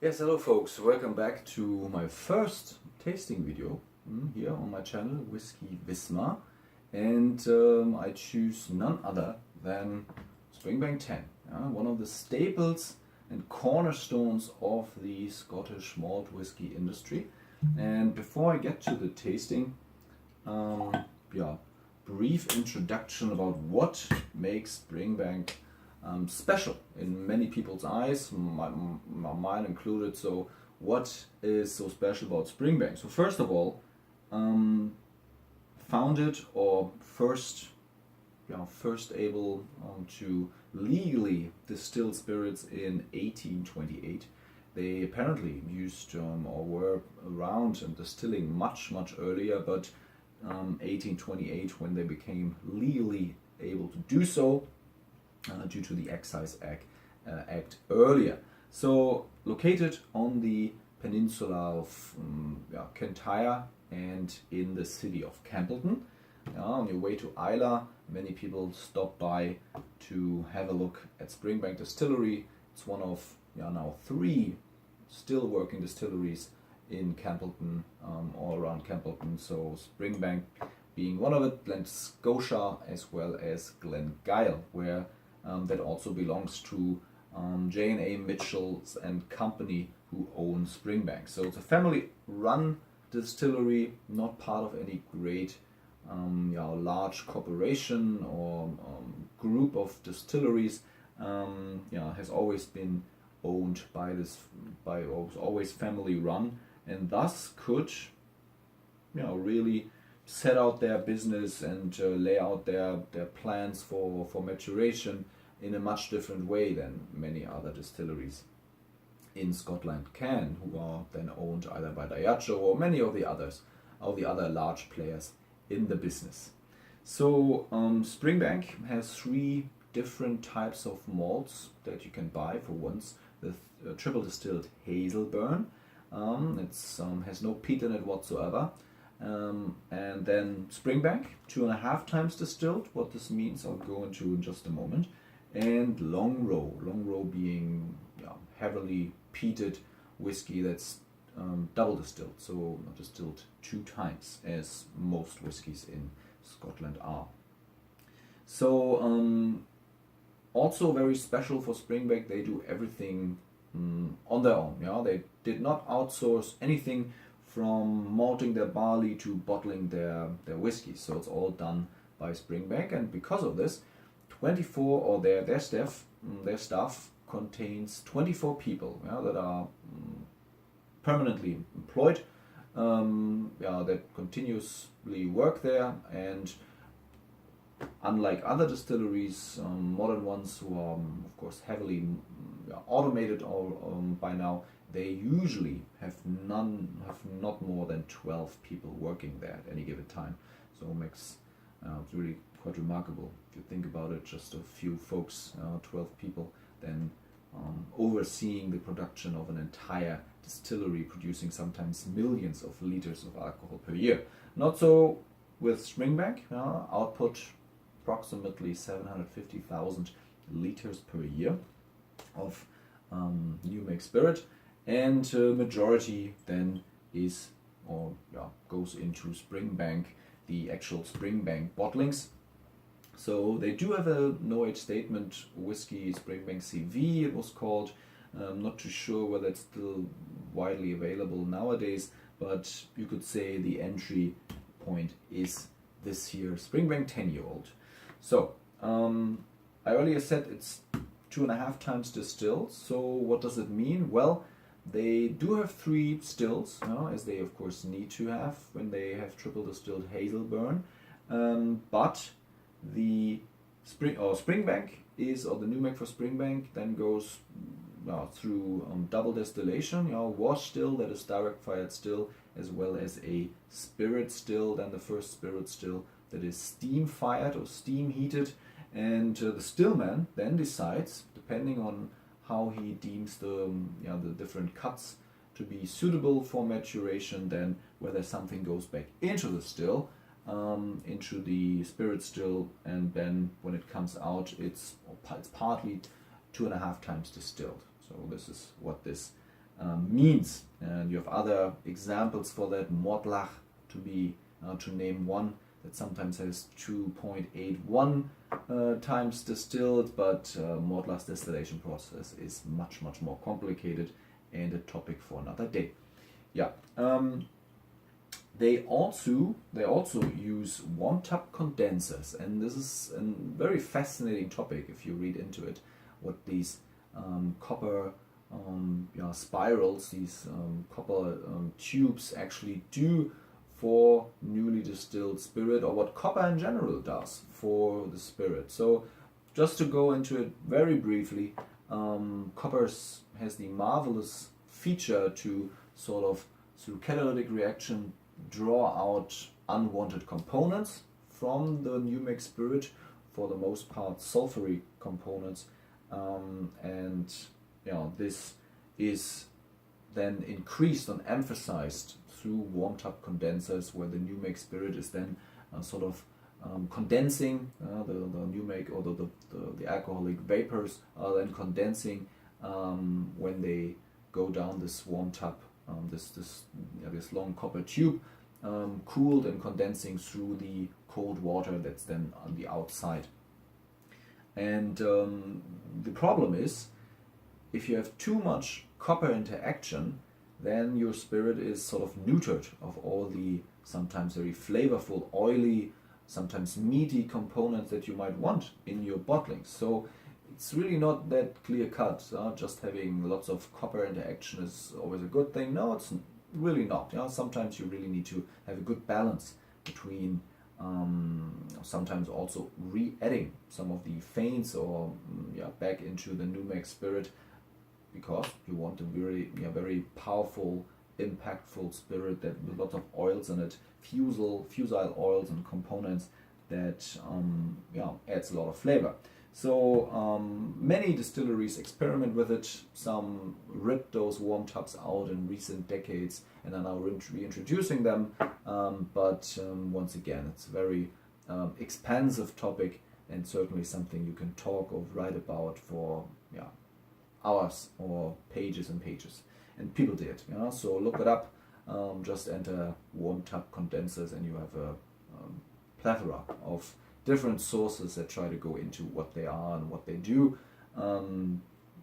Yes, hello folks, welcome back to my first tasting video here on my channel, Whisky Wismar. And I choose none other than Springbank 10, one of the staples and cornerstones of the Scottish malt whisky industry. And before I get to the tasting, brief introduction about what makes Springbank special in many people's eyes, mine included. So, what is so special about Springbank? So, first of all, founded or first able to legally distill spirits in 1828. They apparently used or were around and distilling much earlier, but 1828 when they became legally able to do so due to the Excise Act earlier. So located on the peninsula of Kintyre and in the city of Campbellton. On your way to Islay, many people stop by to have a look at Springbank Distillery. It's one of now 3 still working distilleries in Campbellton, all around Campbellton. So Springbank being one of it, Glen Scotia as well as Glengyle, where that also belongs to J&A Mitchells and Company, who own Springbank. So it's a family-run distillery, not part of any great large corporation or group of distilleries. Has always been owned by always family-run, and thus could really set out their business and lay out their plans for maturation in a much different way than many other distilleries in Scotland can, who are then owned either by Diageo or many of the other large players in the business. So Springbank has 3 different types of malts that you can buy. For once, the triple distilled Hazelburn. It has no peat in it whatsoever. And then Springbank, 2.5 times distilled. What this means I'll go into in just a moment. And Long Row being heavily peated whiskey that's double distilled, so distilled 2 times, as most whiskies in Scotland are. So also very special for Springbank, they do everything on their own. They did not outsource anything from malting their barley to bottling their whiskey. So it's all done by Springbank, and because of this, 24 or their staff contains 24 people that are permanently employed, that continuously work there, and unlike other distilleries, modern ones who are of course heavily automated by now, they usually have not more than 12 people working there at any given time. So it makes it's really quite remarkable if you think about it. Just a few folks, 12 people, then overseeing the production of an entire distillery, producing sometimes millions of liters of alcohol per year. Not so with Springbank. Output approximately 750,000 liters per year of new make spirit, and majority then is goes into Springbank, the actual Springbank bottlings. So they do have a no age statement whiskey, Springbank CV it was called. I'm not too sure whether it's still widely available nowadays, but you could say the entry point is this here, Springbank 10-year-old. So I earlier said it's 2.5 times distilled. So what does it mean? Well, they do have 3 stills, as they of course need to have when they have triple distilled Hazelburn, but the Springbank the new make for Springbank then goes through double distillation, wash still, that is direct fired still, as well as a spirit still, then the first spirit still that is steam fired or steam heated, and the stillman then decides, depending on how he deems the different cuts to be suitable for maturation, then whether something goes back into the still, into the spirit still, and then when it comes out, it's partly 2.5 times distilled. So this is what this means. And you have other examples for that. Mortlach, to name one, that sometimes has 2.81 times distilled, but Mortlach's distillation process is much more complicated and a topic for another day. Yeah. They also use warm tub condensers, and this is a very fascinating topic if you read into it. What these copper spirals, these copper tubes actually do for newly distilled spirit, or what copper in general does for the spirit. So, just to go into it very briefly, copper has the marvelous feature to sort of, through catalytic reaction, draw out unwanted components from the new make spirit, for the most part sulfury components, and this is then increased and emphasized through warm tub condensers, where the new make spirit is then sort of condensing, the new make, or the alcoholic vapors are then condensing when they go down this warm tub, this long copper tube, cooled and condensing through the cold water that's then on the outside. And the problem is, if you have too much copper interaction, then your spirit is sort of neutered of all the sometimes very flavorful, oily, sometimes meaty components that you might want in your bottling. So it's really not that clear cut. Just having lots of copper interaction is always a good thing. No, it's really not. Sometimes you really need to have a good balance between sometimes also re-adding some of the faints or back into the new make spirit, because you want a very powerful, impactful spirit that with lots of oils in it, fusile oils and components that adds a lot of flavor. So many distilleries experiment with it. Some ripped those warm tubs out in recent decades and are now reintroducing them. But once again, it's a very expansive topic, and certainly something you can talk or write about for hours or pages and pages. And people did. So look it up. Just enter warm tub condensers, and you have a plethora of different sources that try to go into what they are and what they do.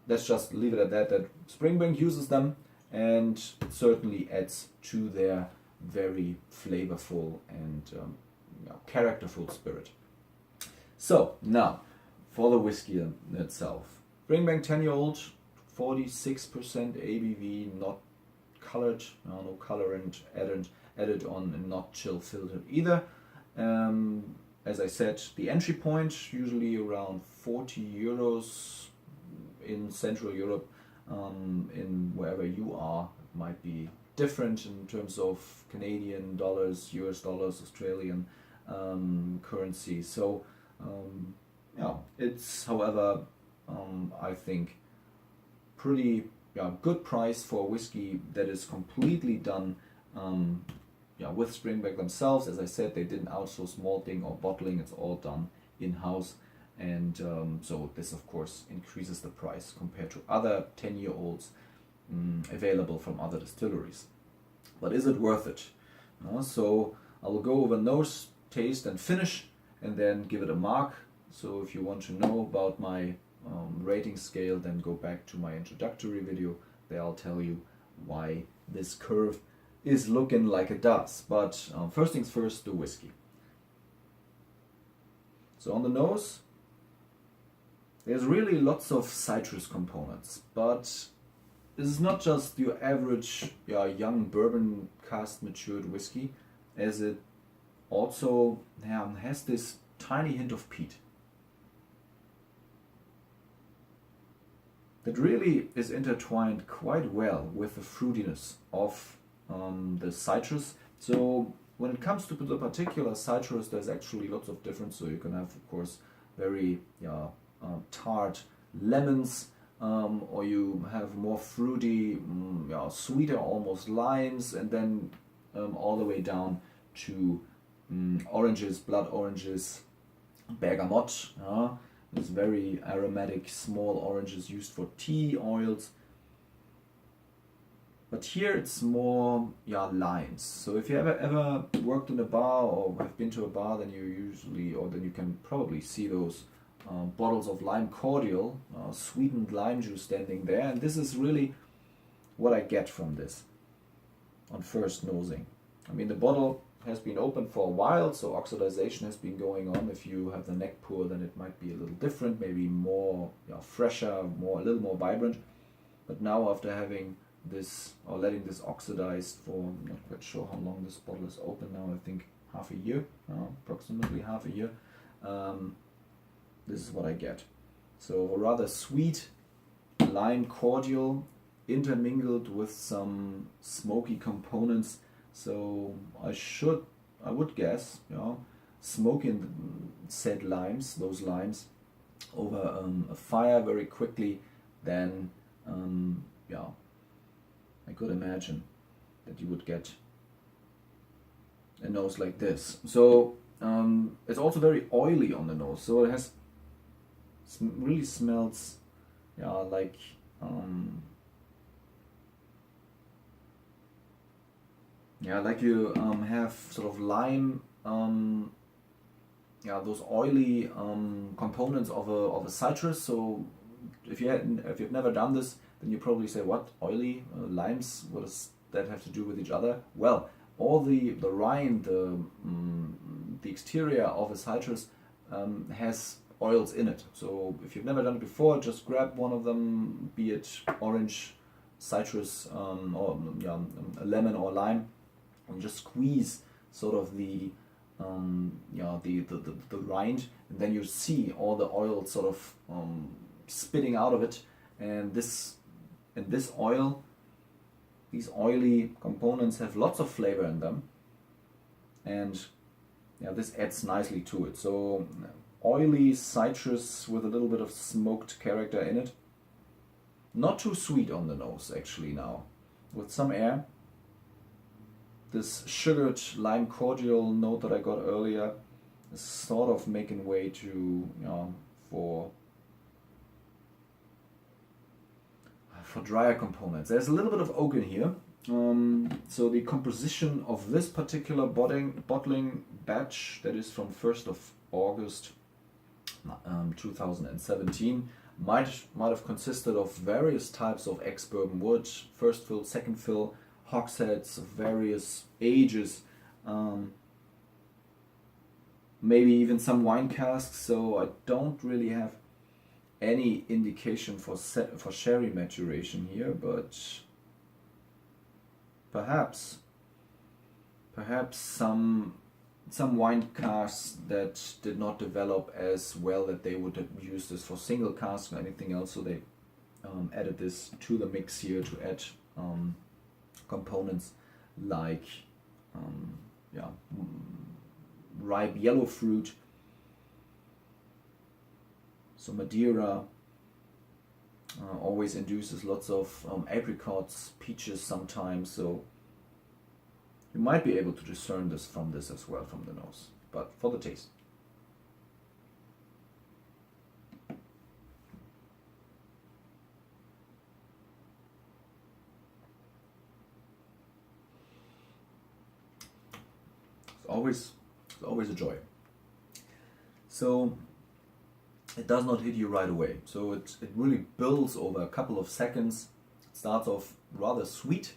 Let's just leave it at that Springbank uses them, and it certainly adds to their very flavorful and characterful spirit. So now for the whiskey in itself. Springbank 10-year-old, 46% ABV, not colored, no colorant added on, and not chill filtered either. As I said, the entry point usually around 40 euros in Central Europe. In wherever you are, it might be different in terms of Canadian dollars, US dollars, Australian currency. So it's, however, I think pretty good price for whiskey that is completely done with Springbank themselves. As I said, they didn't outsource malting or bottling, it's all done in-house, and so this of course increases the price compared to other 10-year-olds available from other distilleries. But is it worth it? So I will go over nose, taste and finish, and then give it a mark. So if you want to know about my rating scale, then go back to my introductory video. There I'll tell you why this curve is looking like it does. But first things first, the whiskey. So on the nose, there's really lots of citrus components, but this is not just your average young bourbon cask matured whiskey, as it also has this tiny hint of peat that really is intertwined quite well with the fruitiness of the citrus. So when it comes to the particular citrus, there's actually lots of difference. So you can have, of course, very tart lemons, or you have more fruity, sweeter almost limes, and then all the way down to oranges, blood oranges, bergamot. These very aromatic small oranges used for tea oils. But here it's more, yeah, limes. So if you ever worked in a bar or have been to a bar, then then you can probably see those bottles of lime cordial, sweetened lime juice standing there. And this is really what I get from this on first nosing. I mean, the bottle has been open for a while, so oxidization has been going on. If you have the neck pour, then it might be a little different, maybe more, fresher, a little more vibrant. But now, after having this or letting this oxidize for, I'm not quite sure how long this bottle is open now, I think half a year, approximately half a year, this is what I get. So a rather sweet lime cordial intermingled with some smoky components. So I would guess, smoking said limes, those limes, over a fire very quickly, then I could imagine that you would get a nose like this. So it's also very oily on the nose. So it has really smells, like like you have sort of lime, those oily components of a citrus. So if you've never done this, then you probably say, what, oily limes? What does that have to do with each other? Well, all the rind, the exterior of a citrus has oils in it. So if you've never done it before, just grab one of them, be it orange, citrus, or a lemon or lime, and just squeeze sort of the rind, and then you see all the oil sort of spitting out of it, and this oil, these oily components have lots of flavor in them, and this adds nicely to it. So oily citrus with a little bit of smoked character in it. Not too sweet on the nose actually now, with some air. This sugared lime cordial note that I got earlier is sort of making way to for drier components. There's a little bit of oak in here. So the composition of this particular bottling batch, that is from 1st of August 2017, might have consisted of various types of ex-bourbon wood, first fill, second fill, hogsheads of various ages, maybe even some wine casks. So I don't really have any indication for sherry maturation here, but perhaps some wine casks that did not develop as well, that they would have used this for single cask or anything else, so they added this to the mix here to add components like ripe yellow fruit, so Madeira always induces lots of apricots, peaches sometimes, so you might be able to discern this from this as well, from the nose, but for the taste. It's always a joy. So it does not hit you right away. So it really builds over a couple of seconds. It starts off rather sweet,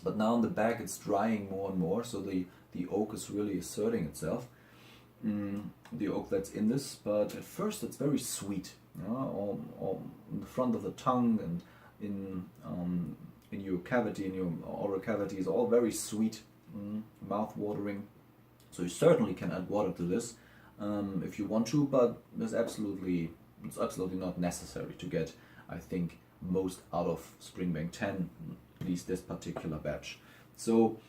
but now in the back it's drying more and more. So the oak is really asserting itself. The oak that's in this, but at first it's very sweet. On the front of the tongue and in your cavity, in your oral cavity, is all very sweet, mouth watering. So you certainly can add water to this if you want to, but it's absolutely not necessary to get, I think, most out of Springbank 10, at least this particular batch. So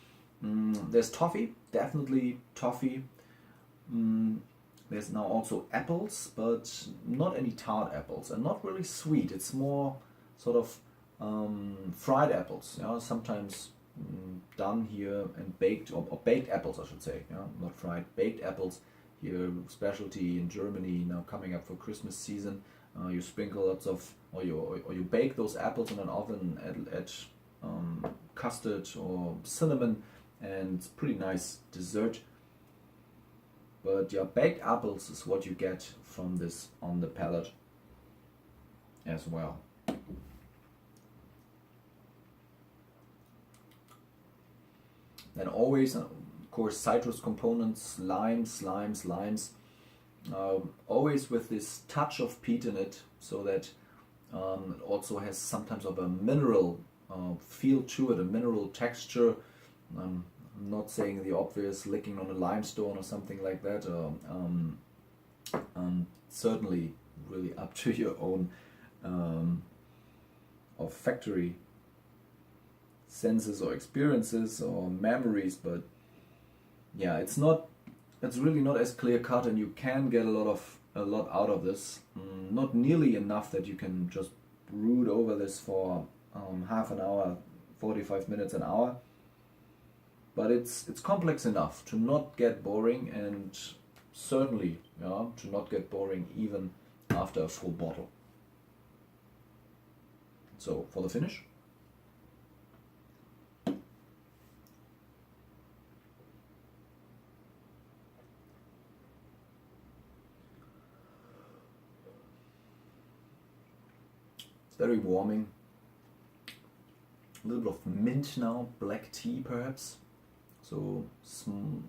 there's toffee, definitely toffee. There's now also apples, but not any tart apples, and not really sweet. It's more sort of fried apples, sometimes done here, and baked, or baked apples, I should say, not fried, baked apples here, specialty in Germany now coming up for Christmas season. You sprinkle lots of, or you bake those apples in an oven at custard or cinnamon, and it's pretty nice dessert. But yeah, baked apples is what you get from this on the palate as well. Then always, of course, citrus components, limes. Always with this touch of peat in it, so that it also has sometimes of a mineral feel to it, a mineral texture. I'm not saying the obvious licking on a limestone or something like that. Certainly really up to your own olfactory senses or experiences or memories, but yeah, it's really not as clear cut, and you can get a lot out of this. Not nearly enough that you can just brood over this for half an hour, 45 minutes, an hour, but it's complex enough to not get boring, and certainly to not get boring even after a full bottle. So for the finish, very warming. A little bit of mint now, black tea perhaps. So some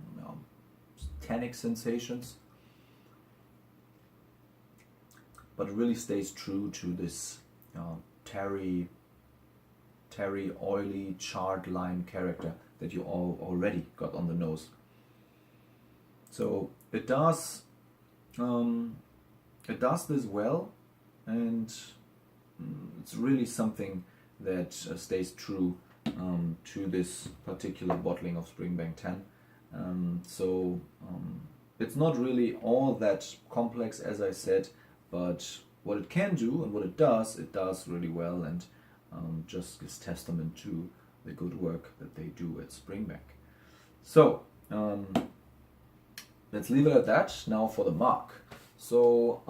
tannic sensations. But it really stays true to this terry, oily, charred lime character that you all already got on the nose. So it does this well, and it's really something that stays true to this particular bottling of Springbank 10. It's not really all that complex, as I said, but what it can do and what it does really well, and just gives testament to the good work that they do at Springbank. So let's leave it at that. Now for the mark. So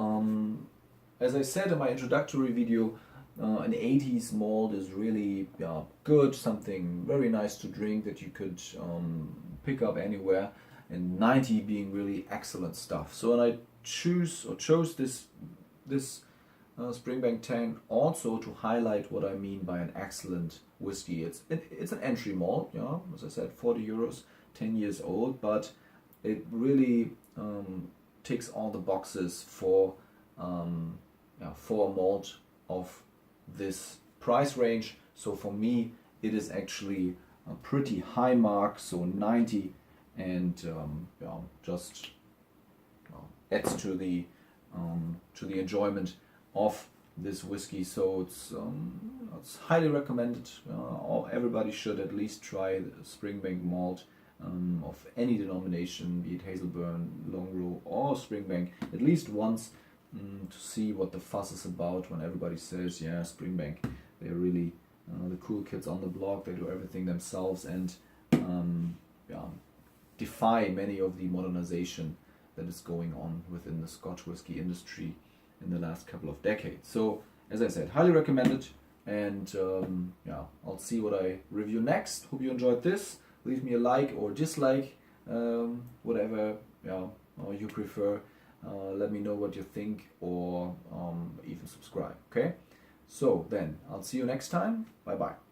as I said in my introductory video, an 80s malt is really good, something very nice to drink that you could pick up anywhere, and 90 being really excellent stuff. So when I chose this Springbank 10 also to highlight what I mean by an excellent whiskey. It's an entry malt, as I said, 40 euros, 10 years old, but it really ticks all the boxes for a malt of this price range. So for me, it is actually a pretty high mark, so 90, and just adds to the enjoyment of this whiskey. So it's highly recommended. Everybody should at least try the Springbank malt of any denomination, be it Hazelburn, Longrow or Springbank, at least once, to see what the fuss is about when everybody says, yeah, Springbank, they're really the cool kids on the block, they do everything themselves, and defy many of the modernization that is going on within the Scotch whiskey industry in the last couple of decades. So as I said, highly recommended, and I'll see what I review next. Hope you enjoyed this. Leave me a like or dislike, whatever you prefer. Let me know what you think, or even subscribe. Okay, so then I'll see you next time. Bye bye.